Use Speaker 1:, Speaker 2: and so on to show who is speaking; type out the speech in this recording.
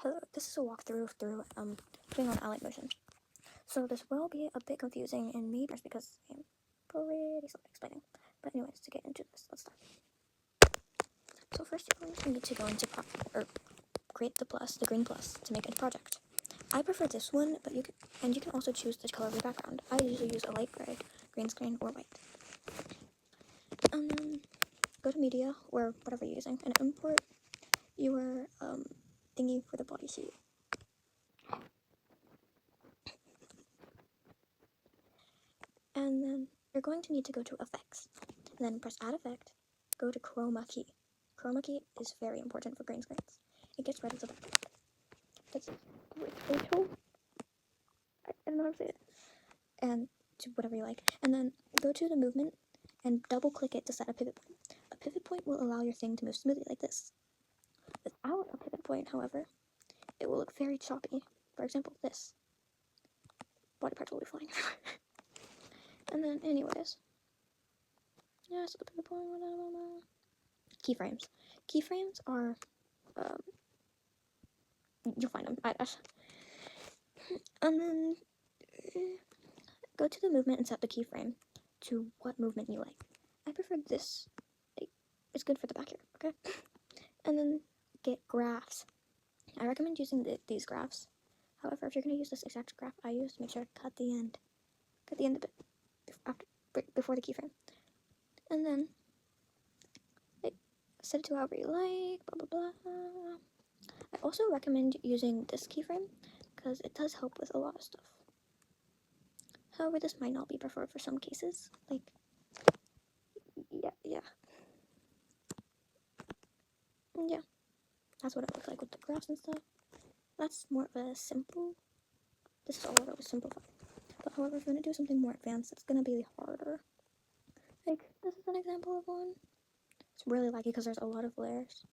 Speaker 1: Hello, this is a walkthrough through doing on alight motion. So this will be a bit confusing and maybe because I am pretty slow at explaining. But anyways, to get into this, let's start. So first you're going to need to go into create the green plus to make a project. I prefer this one, but you can also choose the color of your background. I usually use a light gray, green screen, or white. And then go to media or whatever you're using and import your thingy for the bodysuit. And then you're going to need to go to effects, and then press add effect, go to chroma key. Chroma key is very important for green screens. It gets rid of the background. That's Rachel. I don't know how to say it. And to whatever you like. And then go to the movement and double click it to set a pivot point. A pivot point will allow your thing to move smoothly like this. Without a pivot point, however, it will look very choppy. For example, this. Body parts will be flying everywhere. And then, anyways. Yeah, so the pivot point, keyframes. Keyframes are, you'll find them. And then go to the movement and set the keyframe to what movement you like. I prefer this. It's good for the back here, okay? And then get graphs. I recommend using these graphs. However, if you're going to use this exact graph I use, make sure to cut the end a bit before the keyframe. And then set it to however you like, blah blah blah. I also recommend using this keyframe because it does help with a lot of stuff. However, this might not be preferred for some cases. Like, yeah. That's what it looks like with the graphs and stuff. That's more of a simple. This is all of it was simplified. But however, if you want to do something more advanced, it's gonna be harder. Like, this is an example of one. It's really laggy because there's a lot of layers.